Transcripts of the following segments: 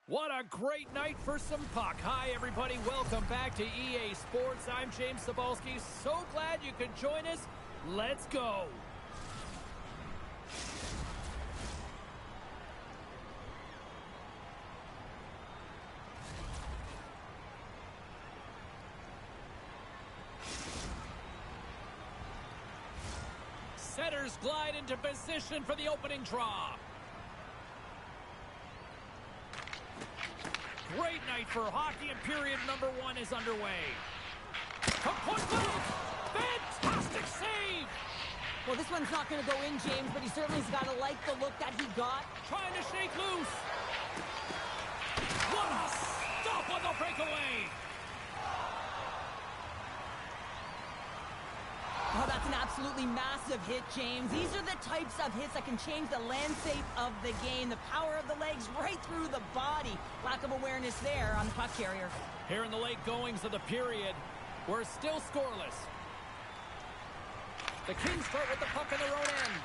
What a great night for some puck. Hi, everybody. Welcome back to EA Sports. I'm James Cebulski. So glad you could join us. Let's go. Setters glide into position for the opening draw. Great night for hockey, and period number 1 is underway. From point blank, fantastic save! Well, this one's not going to go in, James, but he certainly's got to like the look that he got. Trying to shake loose. What a stop on the breakaway! Oh, that's an absolutely massive hit, James. These are the types of hits that can change the landscape of the game. The power of the legs right through the body. Lack of awareness there on the puck carrier. Here in the late goings of the period, we're still scoreless. The Kings start with the puck in their own end.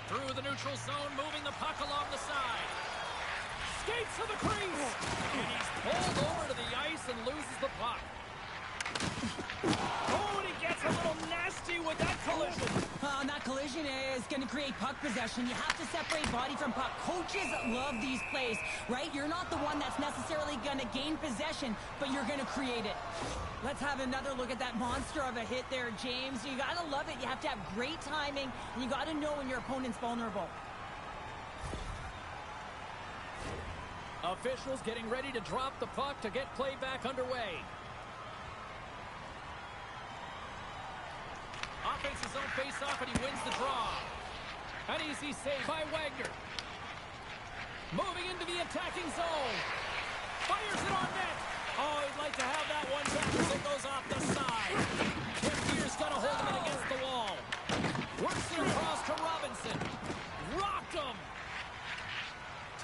Through the neutral zone, moving the puck along the side. Skates to the crease. And he's pulled over to the ice and loses the puck. Oh, and he gets a little nasty with that collision. And that collision is going to create puck possession. You have to separate body from puck. Coaches love these plays, right? You're not the one that's necessarily going to gain possession, but you're going to create it. Let's have another look at that monster of a hit there, James. You got to love it. You have to have great timing, and you got to know when your opponent's vulnerable. Officials getting ready to drop the puck to get play back underway. Offense's own face-off, and he wins the draw. An easy save by Wagner. Moving into the attacking zone. Fires it on net. Oh, he'd like to have that one back as it goes off the side. Kempier's got a hold of it against the wall. Works it across to Robinson. Rocked him.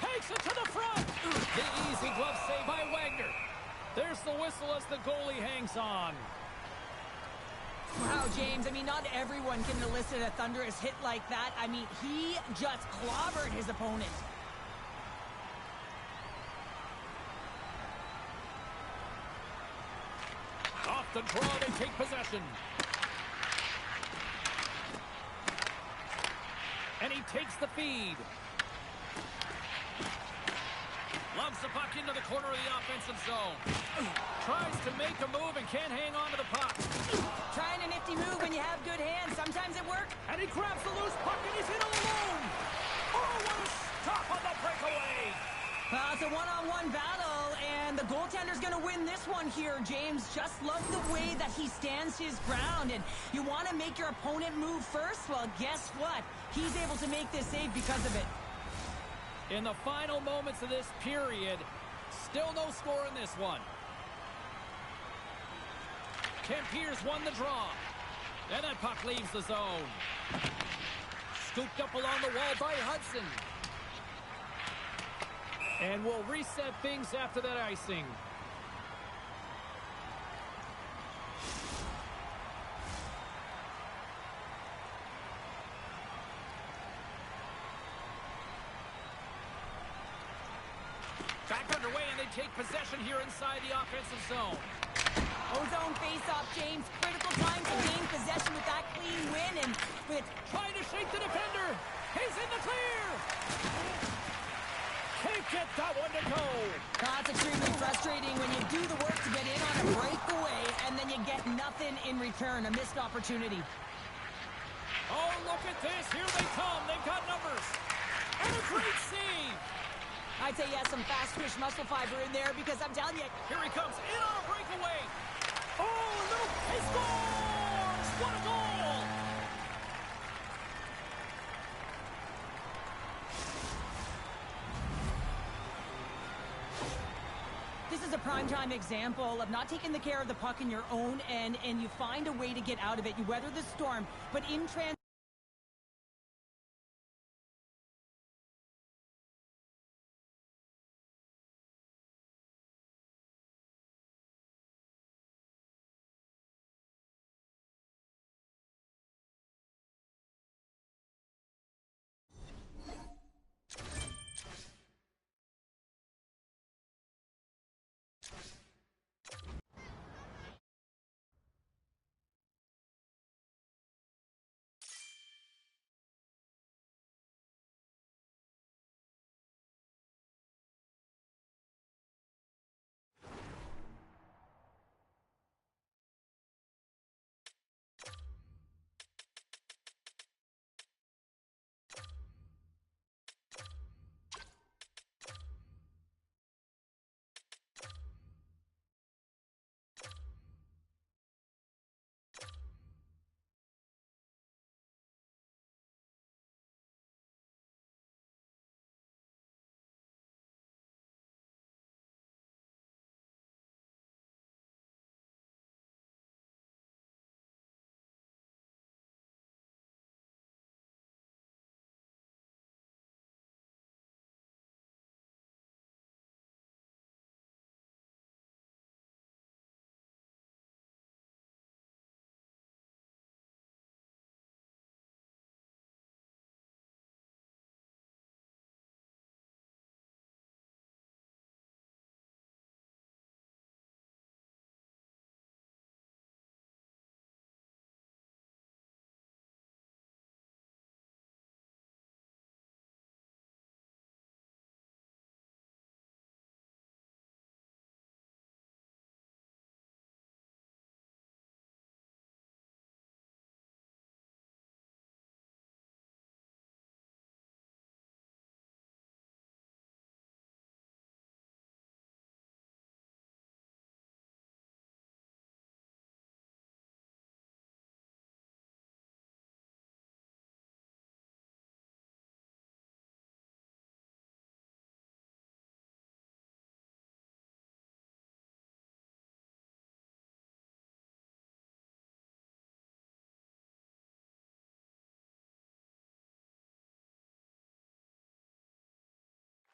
Takes it to the front. The easy glove save by Wagner. There's the whistle as the goalie hangs on. Wow, James, I mean, not everyone can elicit a thunderous hit like that. I mean, he just clobbered his opponent. Off the draw, they take possession. And he takes the feed. Loves the puck into the corner of the offensive zone. Tries to make a move and can't hang on to the puck. Trying a nifty move when you have good hands. Sometimes it works. And he grabs the loose puck and he's in all alone. Oh, what a stop on the breakaway. It's a one-on-one battle, and the goaltender's going to win this one here, James. Just love the way that he stands his ground. And you want to make your opponent move first? Well, guess what? He's able to make this save because of it. In the final moments of this period, still no score in this one. Kempier's won the draw. And that puck leaves the zone. Scooped up along the wall by Hudson. And we'll reset things after that icing. Back underway, and they take possession here inside the offensive zone. Ozone face-off, James. Critical time to gain possession with that clean win, and with trying to shake the defender. He's in the clear. Can't get that one to go. That's extremely frustrating when you do the work to get in on a breakaway, and then you get nothing in return. A missed opportunity. Oh, look at this. Here they come. They've got numbers. And a great save. I'd say he has some fast-twitch muscle fiber in there, because I'm telling you. Here he comes in on a breakaway. Oh, no. He scores! What a goal! This is a prime-time example of not taking the care of the puck in your own end, and you find a way to get out of it. You weather the storm, but in transition.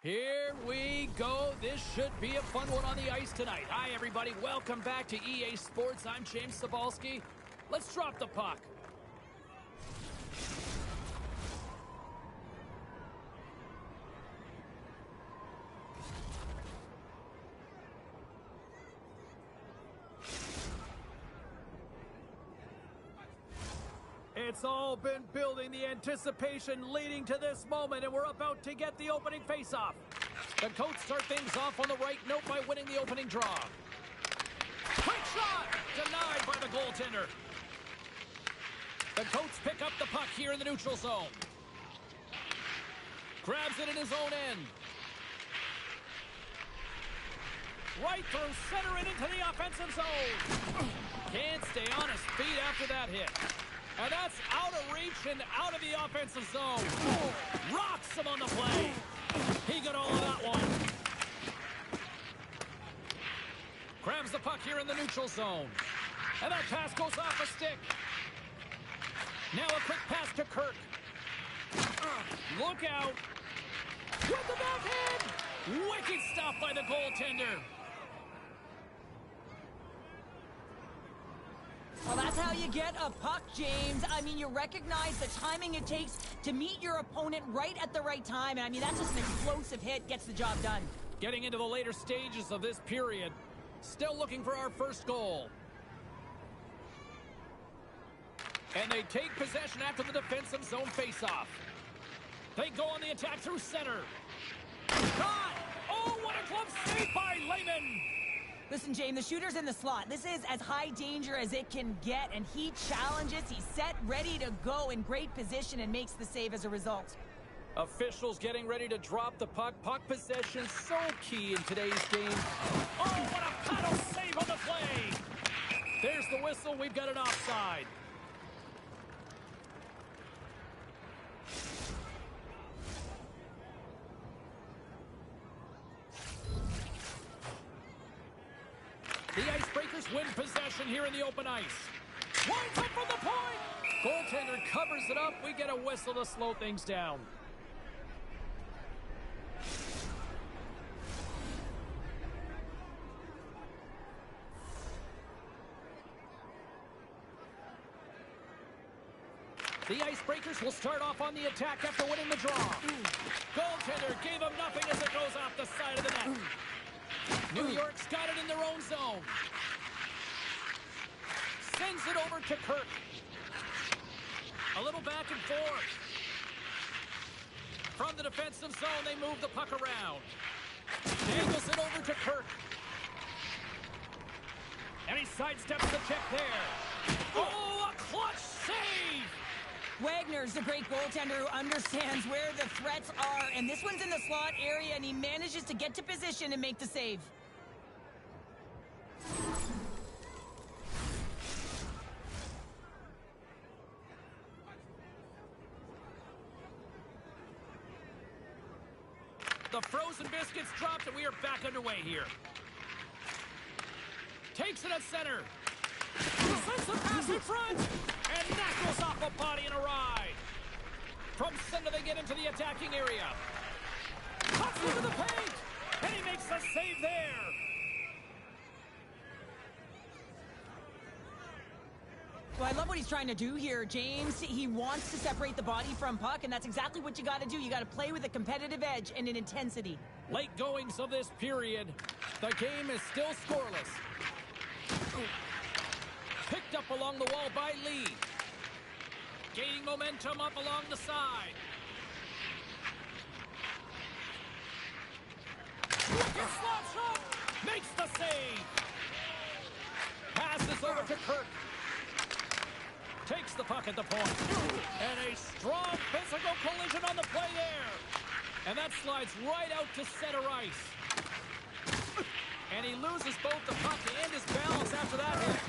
Here we go. This should be a fun one on the ice tonight. Hi, everybody. Welcome back to EA Sports. I'm James Cybulski. Let's drop the puck. It's all been building, the anticipation leading to this moment, and we're about to get the opening faceoff. The Coats start things off on the right note by winning the opening draw. Quick shot! Denied by the goaltender. The Coats pick up the puck here in the neutral zone. Grabs it in his own end. Right through center and into the offensive zone. Can't stay on his feet after that hit. And that's out of reach and out of the offensive zone. Rocks him on the play. He got all of that one. Grabs the puck here in the neutral zone. And that pass goes off a stick. Now a quick pass to Kirk. Look out. With the backhand. Wicked stop by the goaltender. Well, that's how you get a puck, James. I mean, you recognize the timing it takes to meet your opponent right at the right time. And I mean, that's just an explosive hit, gets the job done. Getting into the later stages of this period. Still looking for our first goal. And they take possession after the defensive zone faceoff. They go on the attack through center. Caught! Oh, what a glove save by Lehman! Listen, James, the shooter's in the slot. This is as high danger as it can get, and he challenges. He's set, ready to go, in great position, and makes the save as a result. Officials getting ready to drop the puck. Puck possession so key in today's game. Oh, what a paddle save on the play! There's the whistle. We've got an offside. The Icebreakers win possession here in the open ice. Winds up from the point! Goaltender covers it up. We get a whistle to slow things down. The Icebreakers will start off on the attack after winning the draw. Goaltender gave him nothing as it goes off the side of the net. New York's got it in their own zone. Sends it over to Kirk. A little back and forth. From the defensive zone, they move the puck around. Dangles it over to Kirk. And he sidesteps the check there. Oh, a clutch save! Wagner's a great goaltender who understands where the threats are, and this one's in the slot area, and he manages to get to position and make the save. The frozen biscuits dropped, and we are back underway here. Takes it at center. Sends the pass in front. And that goes off a body and a ride. From center, they get into the attacking area. Cuts into the paint. And he makes the save there. Well, I love what he's trying to do here, James. He wants to separate the body from puck, and that's exactly what you got to do. You got to play with a competitive edge and an intensity. Late goings of this period. The game is still scoreless. Picked up along the wall by Lee. Gaining momentum up along the side. Wicked slot shot. Makes the save. Passes over to Kirk. Takes the puck at the point. And a strong physical collision on the play there. And that slides right out to center ice. And he loses both the puck and his balance after that hit.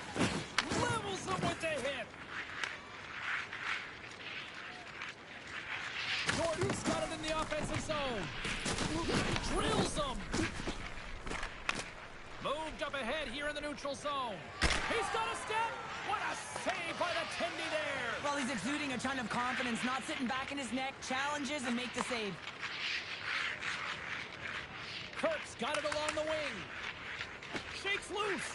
Levels him with the hit. Jordan's got it in the offensive zone. Drills him. Moved up ahead here in the neutral zone. He's got a step. What a save by the Tindy there. Well, he's exuding a ton of confidence, not sitting back in his neck, challenges and make the save. got it along the wing. Shakes loose.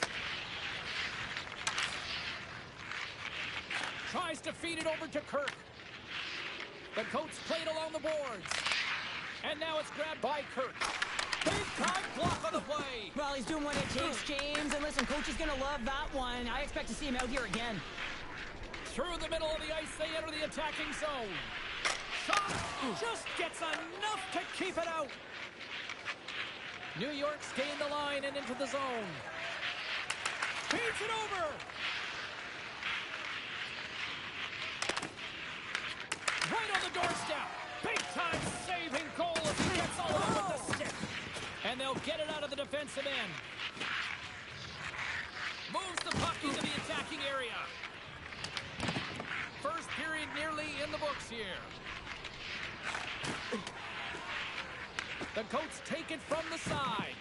Tries to feed it over to Kirk. The Coats played along the boards. And now it's grabbed by Kirk. Big time block on the play. Well, he's doing what it takes, James. And listen, Coach is going to love that one. I expect to see him out here again. Through the middle of the ice, they enter the attacking zone. Shot just gets enough to keep it out. New York's gained the line and into the zone. Feeds it over. Right on the doorstep. Big time saving goal as he gets all over the stick. And they'll get it out of the defensive end. Moves the puck into the attacking area. First period nearly in the books here. The Coats take it from the side.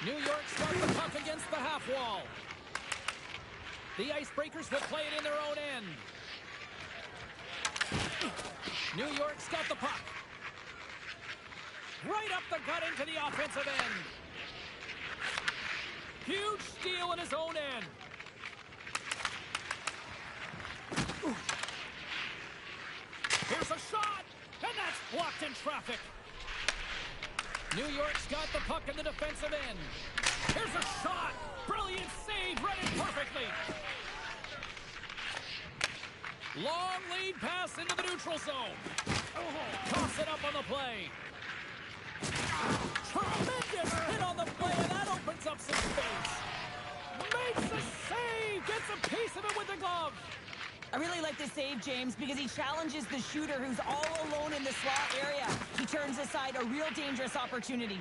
New York start the puck against the half wall. The Icebreakers will play it in their own end. New York's got the puck. Right up the gut into the offensive end. Huge steal in his own end. Here's a shot, and that's blocked in traffic. New York's got the puck in the defensive end. Here's a shot. Brilliant save, read it perfectly. Long lead pass into the neutral zone. Toss it up on the play. Tremendous hit on the play, and that opens up some space. Makes the save, gets a piece of it with the glove. I really like this save, James, because he challenges the shooter who's all alone in the slot area. He turns aside a real dangerous opportunity.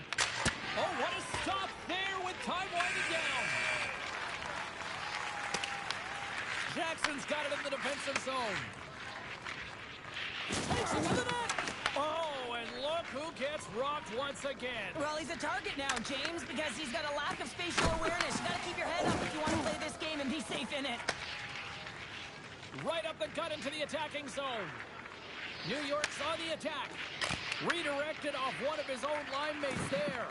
Oh, what a stop there with time winding down. Jackson's got it in the defensive zone. Takes it to the net. Oh, and look who gets rocked once again. Well, he's a target now, James, because he's got a lack of spatial awareness. You got to keep your head up if you want to play this game and be safe in it. Right up the gut into the attacking zone. New York's on the attack. Redirected off one of his own line mates there.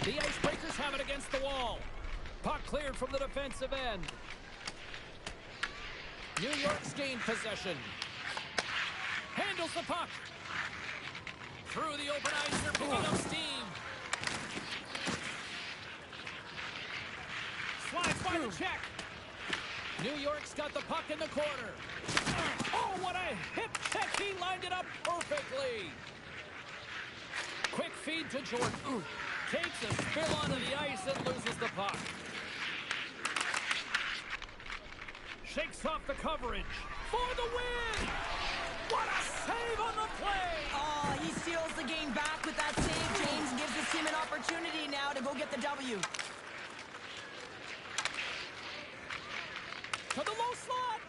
The Icebreakers have it against the wall. Puck cleared from the defensive end. New York's gained possession. Handles the puck. Through the open ice, they're picking up steam. Slides by the check. New York's got the puck in the corner. Oh, what a hip check. He lined it up perfectly. Quick feed to Jordan. Takes a spill onto the ice and loses the puck. Shakes off the coverage for the win. What a save on the play. Oh, he steals the game back with that save, James, and gives his team an opportunity now to go get the W. To the low slot.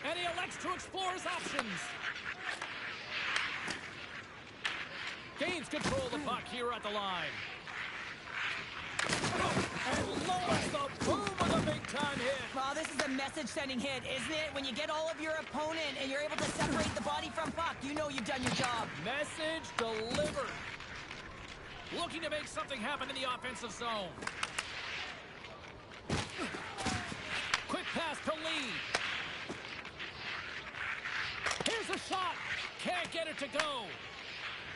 And he elects to explore his options. Gains control of the puck here at the line. And lowers the boom of the big-time hit. Well, this is a message-sending hit, isn't it? When you get all of your opponent and you're able to separate the body from puck, you know you've done your job. Message delivered. Looking to make something happen in the offensive zone. Quick pass to Lee. Here's a shot. Can't get it to go.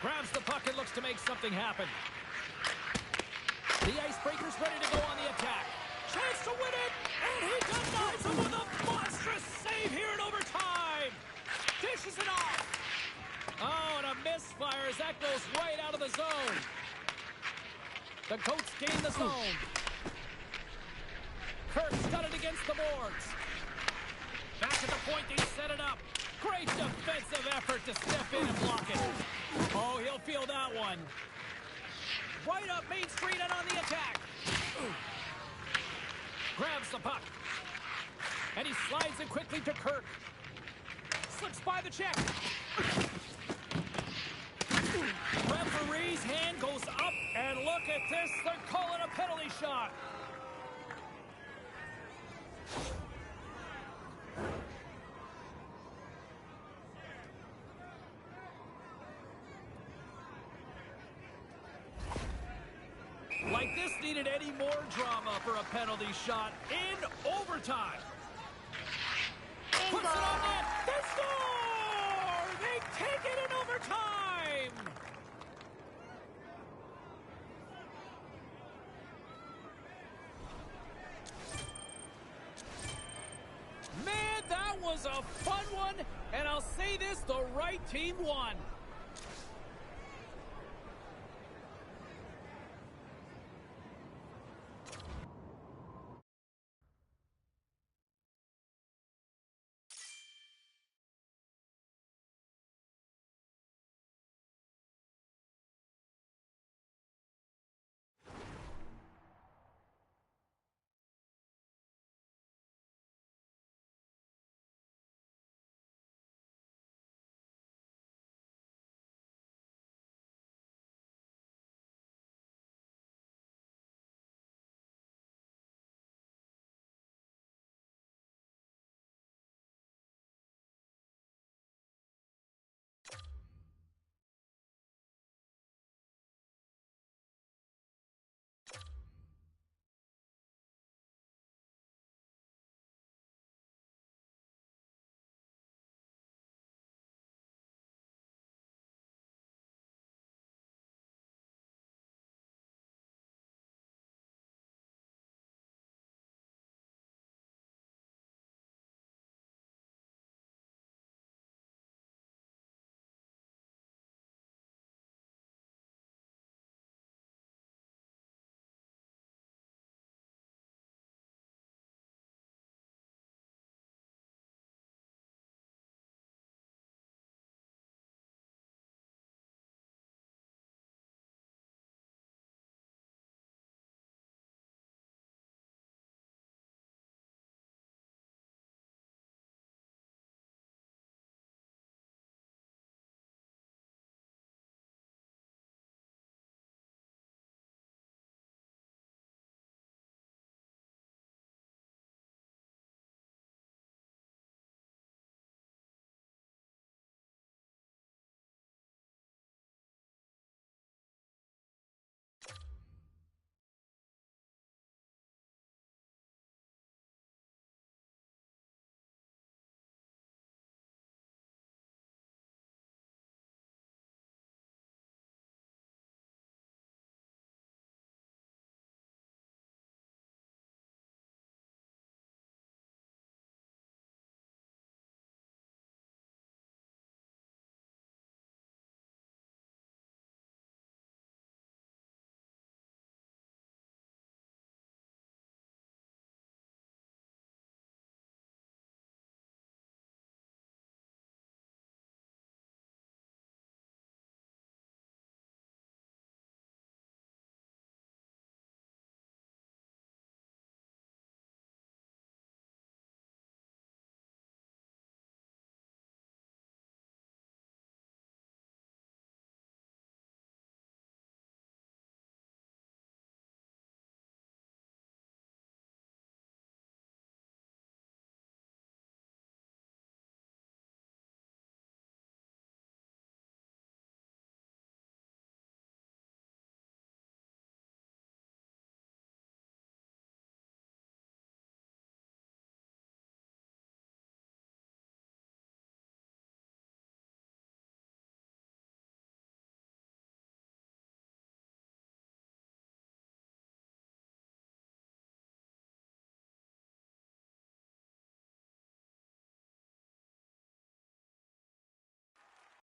Grabs the puck and looks to make something happen. The Icebreakers ready to go on the attack. Chance to win it, and he denies him with a monstrous save here in overtime. Dishes it off. Oh, and a misfire as that goes right out of the zone. The Coats gain the zone. Kirk's got it against the boards. Back at the point, they set it up. Great defensive effort to step in and block it. Oh, he'll feel that one. Right up Main Street and on the attack. Grabs the puck. And he slides it quickly to Kirk. Slips by the check. Referee's hand goes up, and look at this. They're calling a penalty shot. needed any more drama for a penalty shot in overtime. Puts it on net. They score! They take it in overtime! Man, that was a fun one, and I'll say this, the right team won.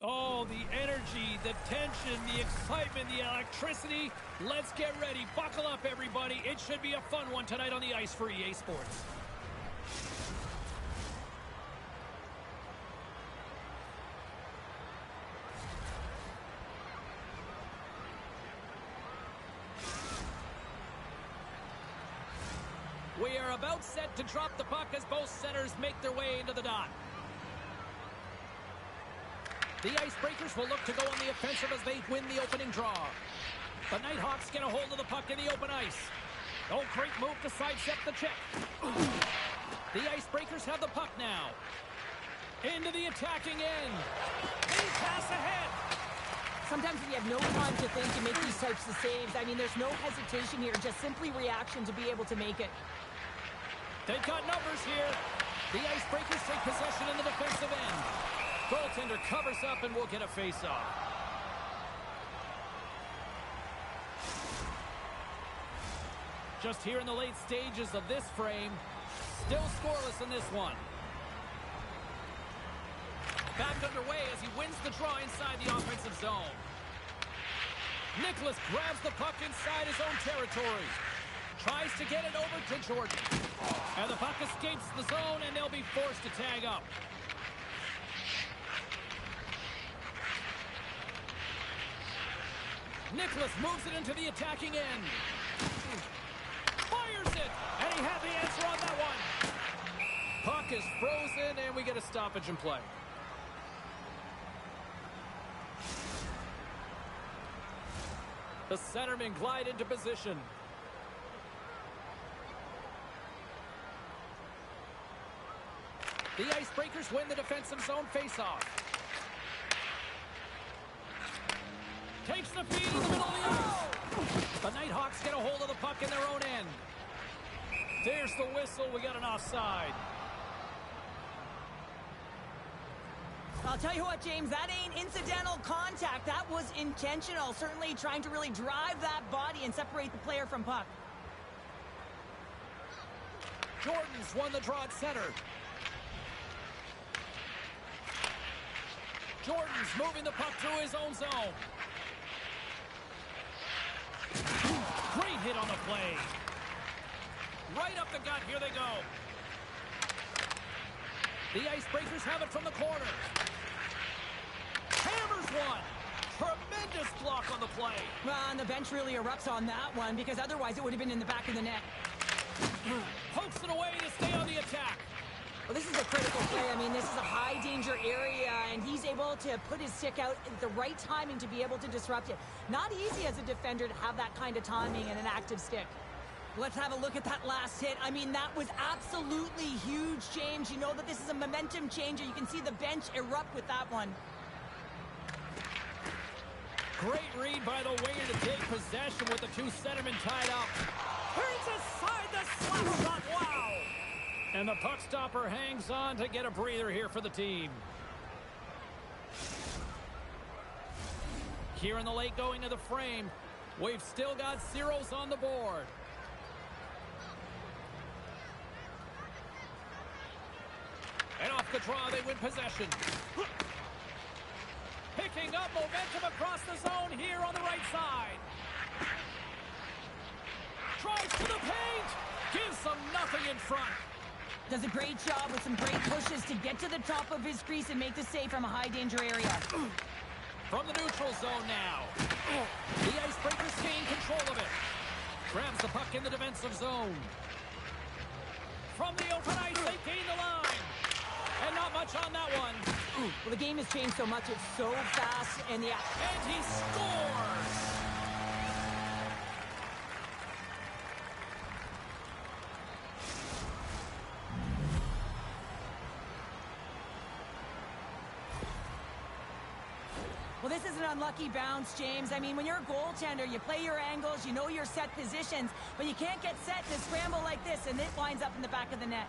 Oh, the energy, the tension, the excitement, the electricity. Let's get ready. Buckle up, everybody. It should be a fun one tonight on the ice for EA Sports. We are about set to drop the puck as both centers make their way into the dot. The Icebreakers will look to go on the offensive as they win the opening draw. The Nighthawks get a hold of the puck in the open ice. Oh, great move to sidestep the check. The Icebreakers have the puck now. Into the attacking end. They pass ahead. Sometimes we have no time to think and make these types of saves. I mean, there's no hesitation here, just simply reaction to be able to make it. They've got numbers here. The Icebreakers take possession in the defensive end. Goaltender covers up and will get a face-off. Just here in the late stages of this frame, still scoreless in this one. Back underway as he wins the draw inside the offensive zone. Nicholas grabs the puck inside his own territory. Tries to get it over to Jordan. And the puck escapes the zone, and they'll be forced to tag up. Nicholas moves it into the attacking end. Fires it! And he had the answer on that one. Puck is frozen, and we get a stoppage in play. The centermen glide into position. The Icebreakers win the defensive zone faceoff. Takes the feed in the middle of the ice. The Nighthawks get a hold of the puck in their own end. There's the whistle. We got an offside. I'll tell you what, James, that ain't incidental contact. That was intentional. Certainly trying to really drive that body and separate the player from puck. Jordan's won the draw at center. Jordan's moving the puck through his own zone. Great hit on the play. Right up the gut. Here they go. The Icebreakers have it from the corner. Hammers one. Tremendous block on the play. Well, and the bench really erupts on that one because otherwise it would have been in the back of the net. Pokes it away to stay on the attack. Well, this is a critical play. I mean, this is a high-danger area, and he's able to put his stick out at the right timing to be able to disrupt it. Not easy as a defender to have that kind of timing and an active stick. Let's have a look at that last hit. I mean, that was absolutely huge, James. You know that this is a momentum changer. You can see the bench erupt with that one. Great read by the winger to take possession with the two centermen tied up. Here's aside the slap shot. Wow! And the puck stopper hangs on to get a breather here for the team. Here in the late going of the frame, we've still got zeros on the board. And off the draw, they win possession. Picking up momentum across the zone here on the right side. Drives to the paint. Gives them nothing in front. Does a great job with some great pushes to get to the top of his crease and make the save from a high-danger area. From the neutral zone now. The Icebreakers gain control of it. Grabs the puck in the defensive zone. From the open ice, they gain the line. And not much on that one. Well, the game has changed so much. It's so fast. And he scores! Well, this is an unlucky bounce, James. I mean, when you're a goaltender, you play your angles, you know your set positions, but you can't get set to scramble like this, and it winds up in the back of the net.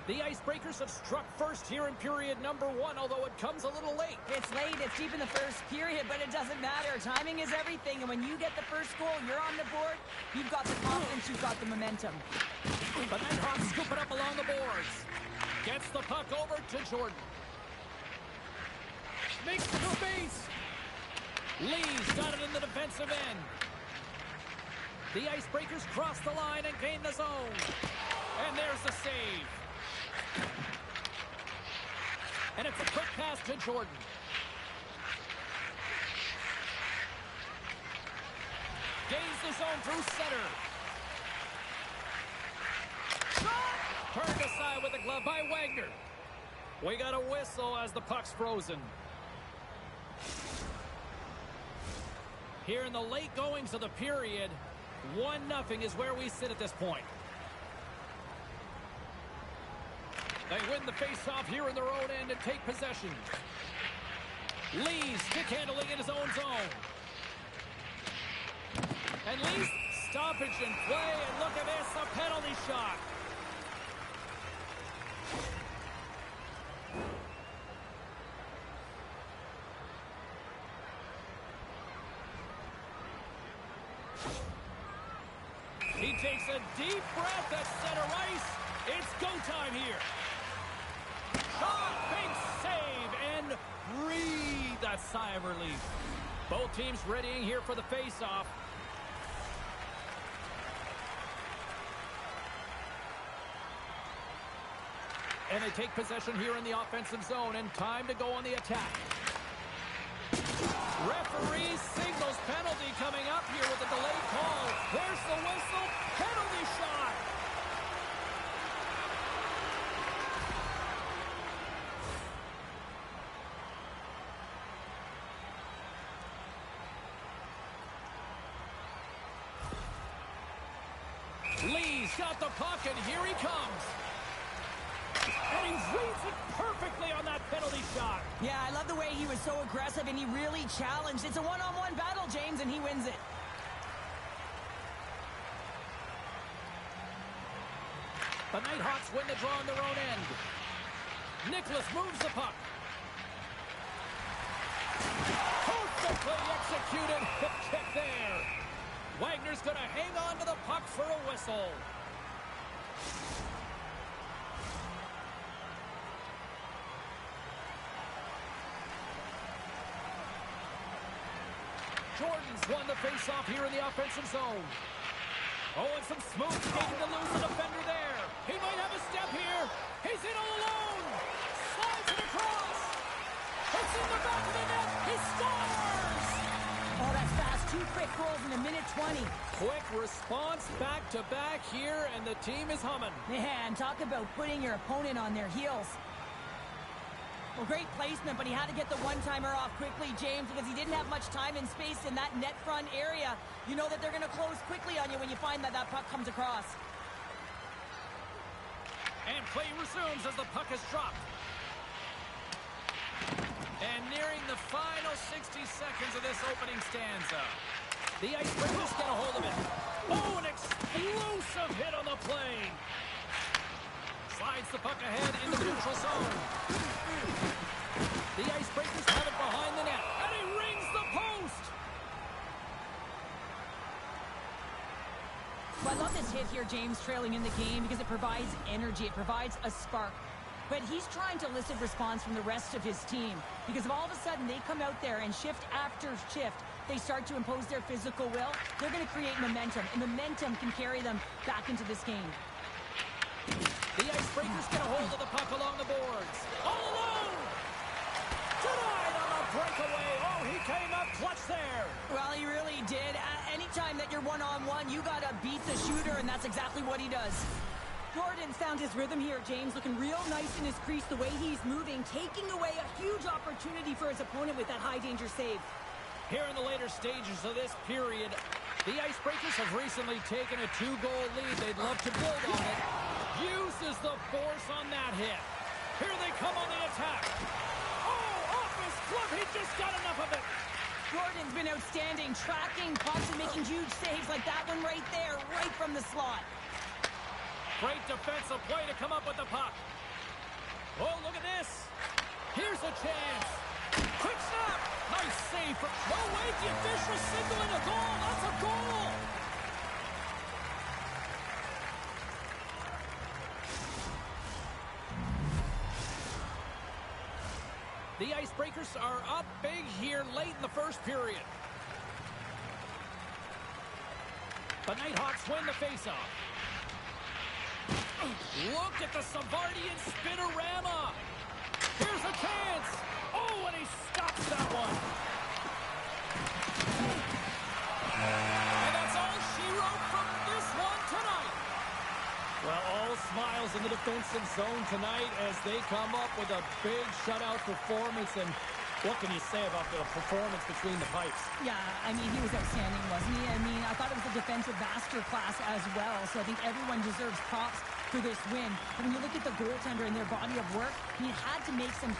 The Icebreakers have struck first here in period number 1, although it comes a little late. It's late, it's deep in the first period, but it doesn't matter. Timing is everything, and when you get the first goal, you're on the board, you've got the confidence, you've got the momentum. The Nighthawks scoop it up along the boards. Gets the puck over to Jordan. Makes some space. Lee's got it in the defensive end. The Icebreakers cross the line and gain the zone. And there's the save. And it's a quick pass to Jordan. Gains the zone through center. Shot! Turned aside with a glove by Wagner. We got a whistle as the puck's frozen. Here in the late goings of the period, 1-0 is where we sit at this point. They win the faceoff here in their own end and take possession. Lee's stick handling in his own zone. And Lee's stoppage in play, and look at this, a penalty shot. He takes a deep breath at center ice. It's go time here. Shot, big save, and breathe a sigh of relief. Both teams readying here for the face-off. And they take possession here in the offensive zone, and time to go on the attack. Referee signals penalty coming up here with a delayed call. There's the whistle. Penalty shot. Lee's got the puck, and here he comes. And he reads it perfectly on that penalty shot. Yeah, I love the way he was so aggressive, and he really challenged. It's a one-on-one battle, James, and he wins it. The Nighthawks win the draw on their own end. Nicholas moves the puck. Perfectly executed hip kick there. Wagner's going to hang on to the puck for a whistle. Jordan's won the face-off here in the offensive zone. Oh, and some smooth skating to lose the defender there. He might have a step here. He's in all alone. Slides it across. It's in the back of the net. He scores! Oh, that's fast. 2 quick goals in a minute 20. Quick response back-to-back here, and the team is humming. Man, talk about putting your opponent on their heels. Well, great placement, but he had to get the one-timer off quickly, James, because he didn't have much time and space in that net front area. You know that they're going to close quickly on you when you find that that puck comes across. And play resumes as the puck is dropped. And nearing the final 60 seconds of this opening stanza. The Icebreakers get a hold of it. Oh, an explosive hit on the play. Slides the puck ahead in the neutral zone. The Icebreakers have it behind the net. And he rings the post. Well, I love this hit here, James, trailing in the game, because it provides energy. It provides a spark. But he's trying to elicit response from the rest of his team, because if all of a sudden they come out there and shift after shift, they start to impose their physical will, they're going to create momentum, and momentum can carry them back into this game. The Icebreakers get a hold of the puck along the boards. All alone! Denied on the breakaway. Oh, he came up clutch there. Well, he really did. Anytime that you're one-on-one, you got to beat the shooter, and that's exactly what he does. Jordan's found his rhythm here, James, looking real nice in his crease, the way he's moving, taking away a huge opportunity for his opponent with that high-danger save. Here in the later stages of this period, the Icebreakers have recently taken a 2-goal lead. They'd love to build on it. Uses the force on that hit. Here they come on the attack. Oh, off his glove. He just got enough of it. Jordan's been outstanding, tracking pucks and making huge saves like that one right there, right from the slot. Great defensive play to come up with the puck. Oh, look at this. Here's a chance. Quick snap. Nice save. No, wait, the official signaling a goal. That's a goal. The Icebreakers are up big here late in the first period. The Nighthawks win the faceoff. Look at the Savardian spinorama. Here's a chance. Oh, and he stops that one. And that's all she wrote from this one tonight. Well, all smiles in the defensive zone tonight as they come up with a big shutout performance. And what can you say about the performance between the pipes? Yeah, I mean, he was outstanding, wasn't he? I mean, I thought it was a defensive masterclass as well. So I think everyone deserves props for this win. But when you look at the goaltender and their body of work, he had to make some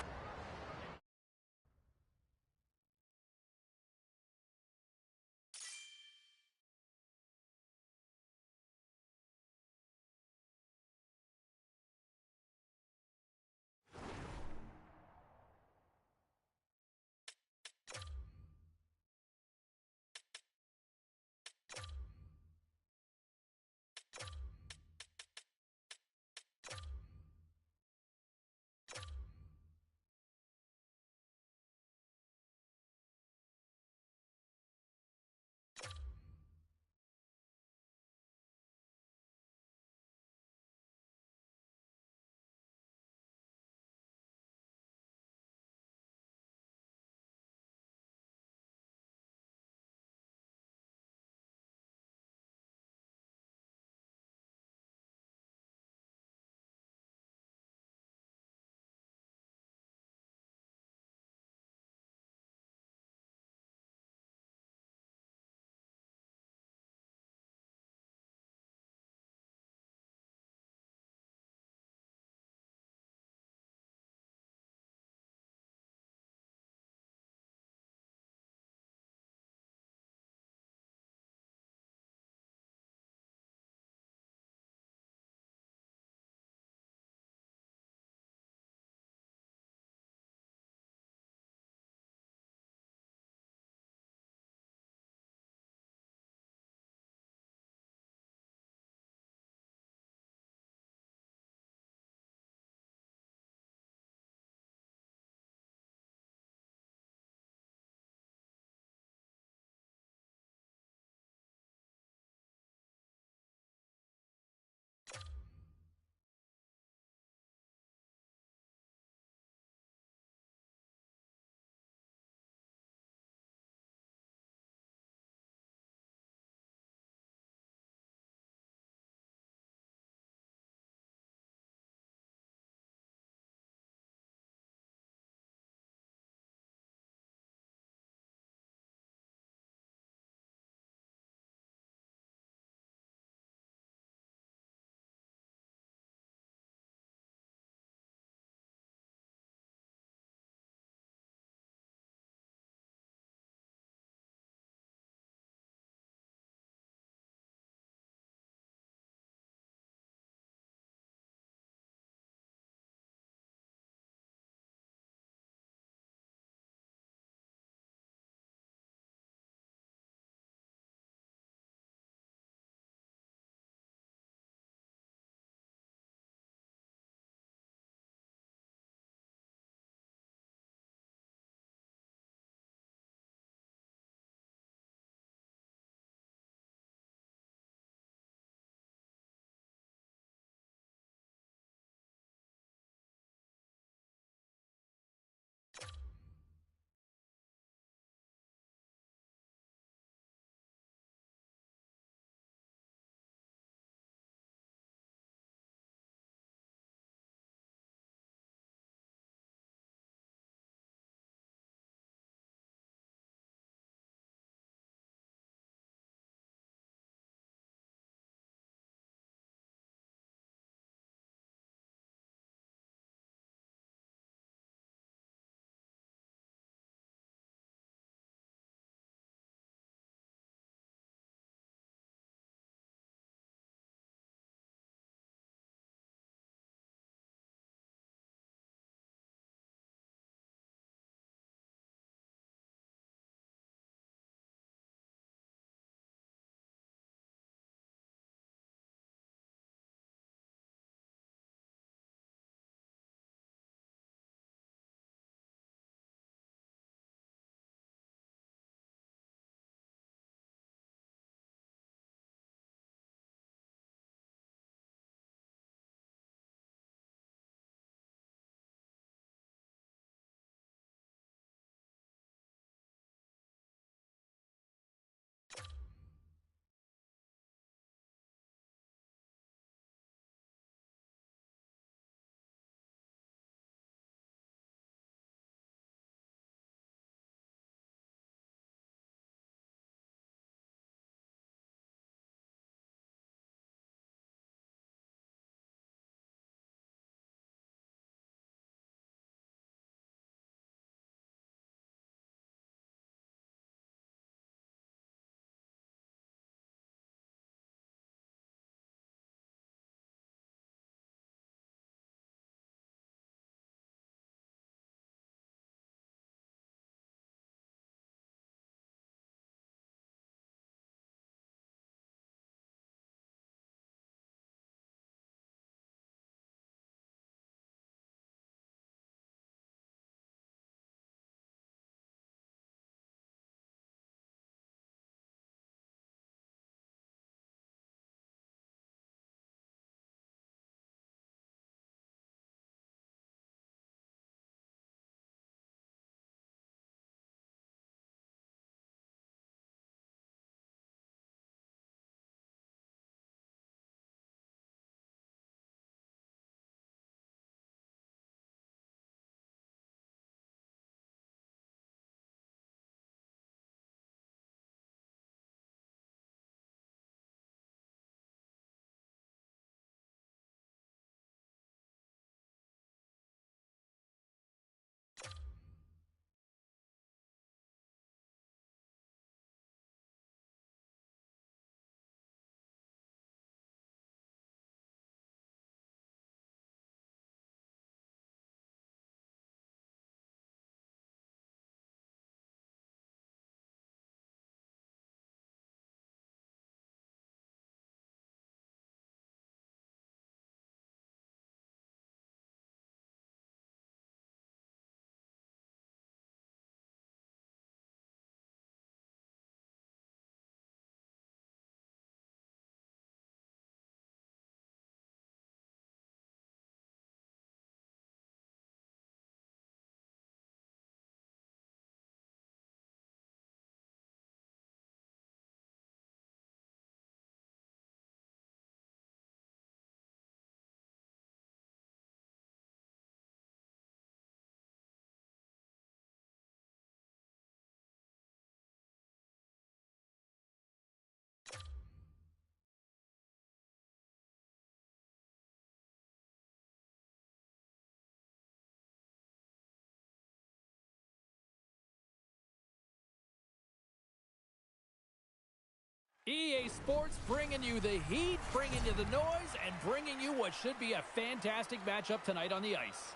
EA Sports bringing you the heat, bringing you the noise, and bringing you what should be a fantastic matchup tonight on the ice.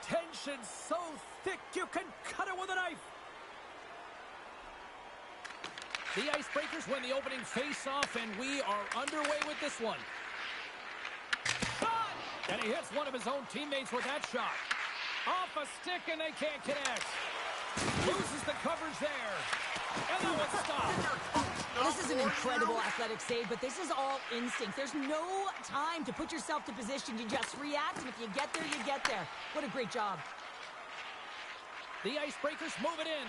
Tension so thick you can cut it with a knife. The Icebreakers win the opening face-off, and we are underway with this one. Shot! And he hits one of his own teammates with that shot. Off a stick, and they can't connect. Loses the coverage there. And that one stopped. This is an incredible athletic save, but this is all instinct. There's no time to put yourself to position. You just react, and if you get there, you get there. What a great job. The Icebreakers move it in.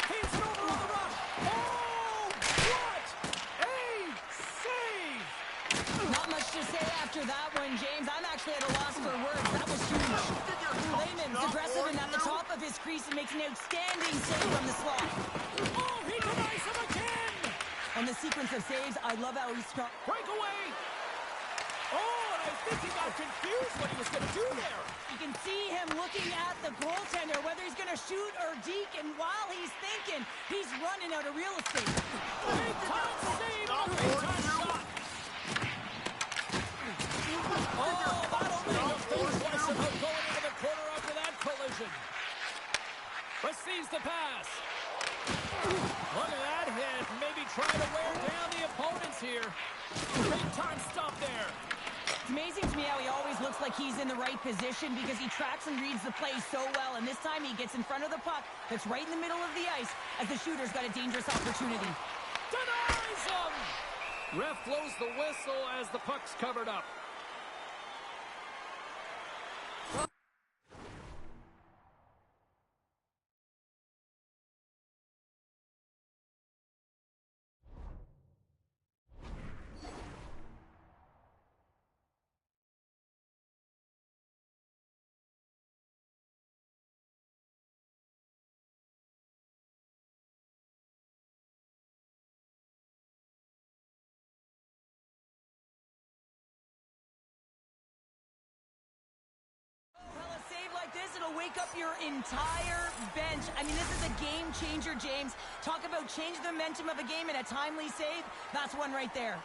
Paints it over on the rush. Oh, what a save! Not much to say after that one, James. I'm actually at a loss for words. That was huge. Layman's aggressive and at the top of his crease and makes an outstanding save from the slot. Oh, he denies him again! And the sequence of saves, I love how he struck. Breakaway! Oh, and I think he got confused what he was going to do there. You can see him looking at the goaltender, whether he's going to shoot or deke, and while he's thinking, he's running out of real estate. Big time save on a big time shot. Oh, that'll make a face twice about going into the corner after that collision. Receives the pass. Look at that hit. Maybe trying to wear down the opponents here. Big time stop there. It's amazing to me how he always looks like he's in the right position because he tracks and reads the play so well, and this time he gets in front of the puck that's right in the middle of the ice as the shooter's got a dangerous opportunity. Denies him! Ref blows the whistle as the puck's covered up. This, it'll wake up your entire bench. I mean, this is a game changer, James. Talk about change the momentum of a game and a timely save. That's one right there.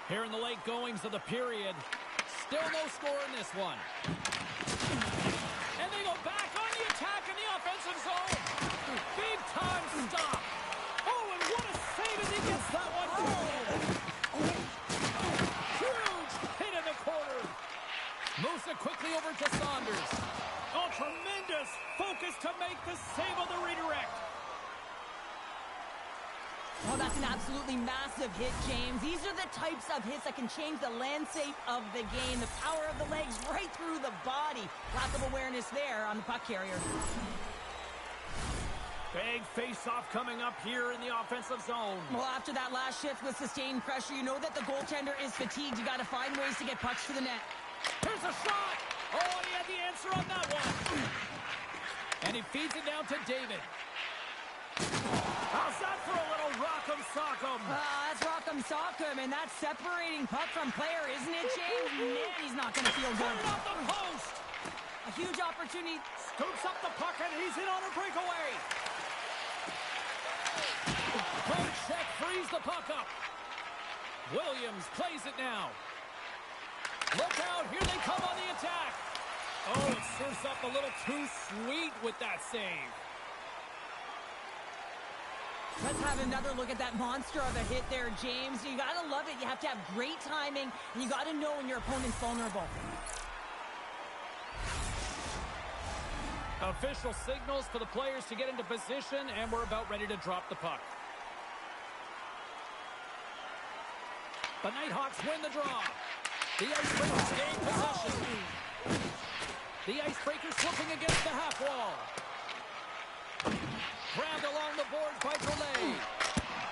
Here in the late goings of the period, still no score in this one. And they go back on the attack in the offensive zone. Big time stop. Oh, and what a save as he gets that one. Oh. Huge hit in the corner. Moves it quickly over to Saunders. Oh, tremendous focus to make the save on the redirect. Oh, that's an absolutely massive hit, James. These are the types of hits that can change the landscape of the game. The power of the legs right through the body. Lack of awareness there on the puck carrier. Big face-off coming up here in the offensive zone. Well, after that last shift with sustained pressure, you know that the goaltender is fatigued. You got to find ways to get pucks to the net. Here's a shot. Oh, and he had the answer on that one. And he feeds it down to David. How's that for a little rock'em sock'em? That's rock'em sock'em, and that's separating puck from player, isn't it, James? Man, he's not going to feel good. Turn off the post. A huge opportunity. Scoops up the puck, and he's in on a breakaway. Great check, frees the puck up. Williams plays it now. Look out, here they come on the attack. Oh, it serves up a little too sweet with that save. Let's have another look at that monster of a hit there, James. You got to love it. You have to have great timing, and you got to know when your opponent's vulnerable. Official signals for the players to get into position, and we're about ready to drop the puck. The Nighthawks win the draw. The Icebreakers gain possession. The Icebreakers flipping against the half wall. Grabbed along the boards by Delay.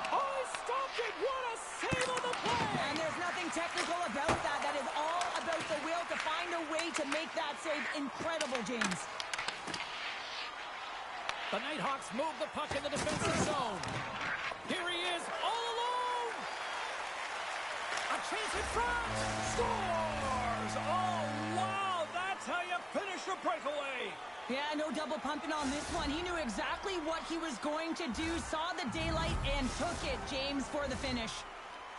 Oh, he stopped it! What a save on the play! And there's nothing technical about that. That is all about the will to find a way to make that save incredible, James. The Nighthawks move the puck in the defensive zone. Here he is, chance in front. Scores! Oh, wow, that's how you finish a breakaway. Yeah, no double pumping on this one. He knew exactly what he was going to do, saw the daylight, and took it, James, for the finish.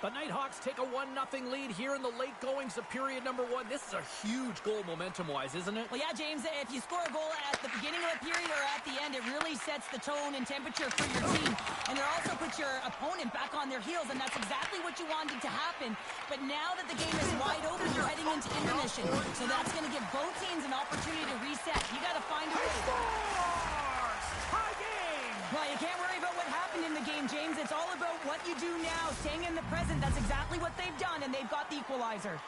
The Nighthawks take a 1-0 lead here in the late goings of period number 1. This is a huge goal momentum-wise, isn't it? Well, yeah, James, if you score a goal at the beginning of a period or at the end, it really sets the tone and temperature for your team. And it also puts your opponent back on their heels, and that's exactly what you wanted to happen. But now that the game is wide open, you're heading into intermission. So that's going to give both teams an opportunity to reset. You got to find a way. Scores! Tie game! Well, you can't worry about what happened in the game, James. It's all about what you do now, staying in the present. That's exactly what they've done, and they've got the equalizer.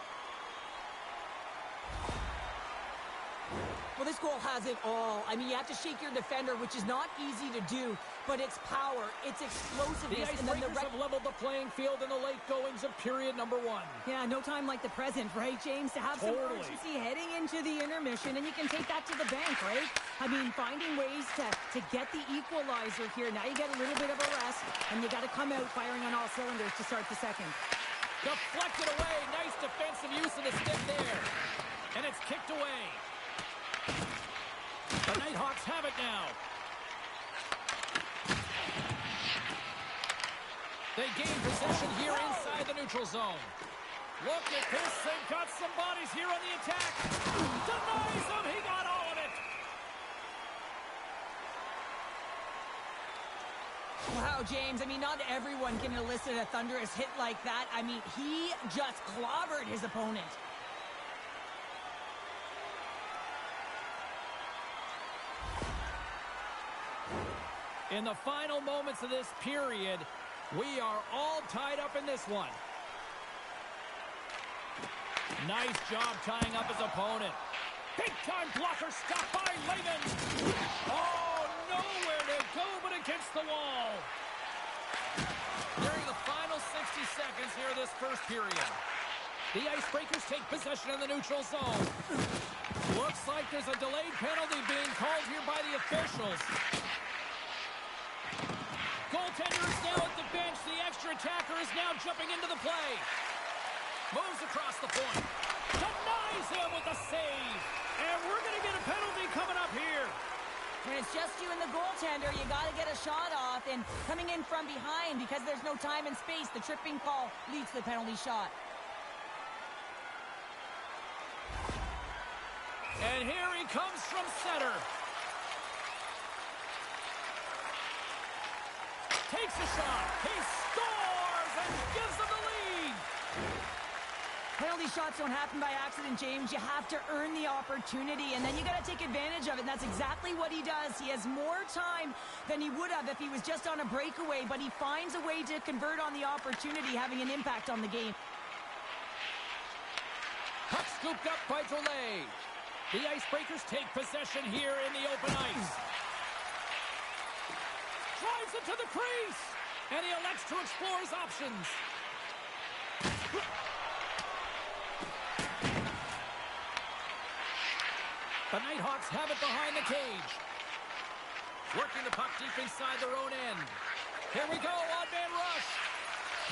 Well, this goal has it all. I mean, you have to shake your defender, which is not easy to do, but it's power, it's explosiveness. The Icebreakers have leveled the playing field in the late goings of period number 1. Yeah, no time like the present, right, James? To have some urgency heading into the intermission, and you can take that to the bank, right? I mean, finding ways to get the equalizer here. Now you get a little bit of a rest, and you got to come out firing on all cylinders to start the second. Deflected away. Nice defensive use of the stick there. And it's kicked away. The Nighthawks have it now. They gain possession here inside the neutral zone. Look at this. They've got some bodies here on the attack. Denies him. He got all of it. Wow, James. I mean, not everyone can elicit a thunderous hit like that. I mean, he just clobbered his opponent. In the final moments of this period, we are all tied up in this one. Nice job tying up his opponent. Big-time blocker stopped by Lehman. Oh, nowhere to go but against the wall. During the final 60 seconds here of this first period, the Icebreakers take possession in the neutral zone. Looks like there's a delayed penalty being called here by the officials. Goaltender is now at the bench. The extra attacker is now jumping into the play. Moves across the point. Denies him with a save. And we're going to get a penalty coming up here. When it's just you and the goaltender, you got to get a shot off. And coming in from behind, because there's no time and space, the tripping call leads to the penalty shot. And here he comes from center. Takes a shot. He scores and gives them the lead. Penalty shots don't happen by accident, James. You have to earn the opportunity, and then you got to take advantage of it, and that's exactly what he does. He has more time than he would have if he was just on a breakaway, but he finds a way to convert on the opportunity, having an impact on the game. Puck scooped up by Drolet. The Icebreakers take possession here in the open ice. Drives it to the crease, and he elects to explore his options. The Nighthawks have it behind the cage. Working the puck deep inside their own end. Here we go, odd-man rush.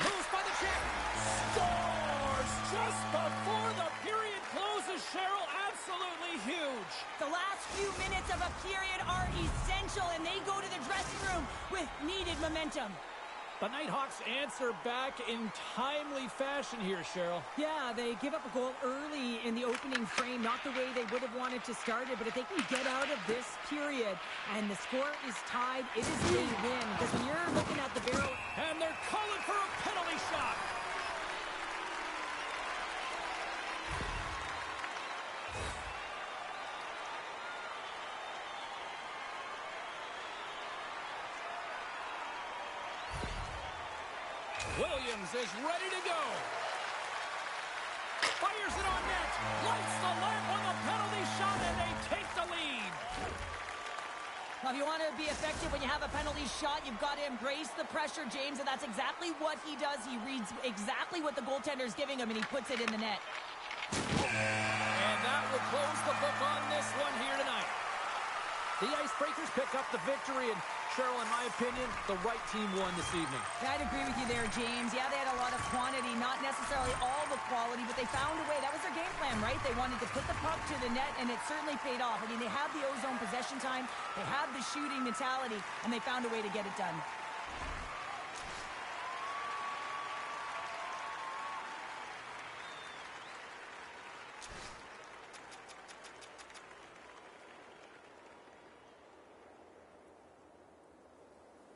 Moves by the check. Scores just before the period closes, Cheryl. Absolutely huge. The last few minutes of a period are essential, and they go to the dressing room with needed momentum. The Nighthawks answer back in timely fashion here, Cheryl. Yeah, they give up a goal early in the opening frame, not the way they would have wanted to start it, but if they can get out of this period and the score is tied, it is a win. Because when you're looking at the barrel... And they're calling for a penalty shot. Williams is ready to go. Fires it on net. Lights the lamp on the penalty shot, and they take the lead. Now, if you want to be effective when you have a penalty shot, you've got to embrace the pressure, James, and that's exactly what he does. He reads exactly what the goaltender is giving him, and he puts it in the net. And that will close the book on this one here tonight. The Icebreakers pick up the victory, and Cheryl, in my opinion, the right team won this evening. I'd agree with you there, James. Yeah, they had a lot of quantity, not necessarily all the quality, but they found a way. That was their game plan, right? They wanted to put the puck to the net, and it certainly paid off. I mean, they had the ozone possession time, they had the shooting mentality, and they found a way to get it done.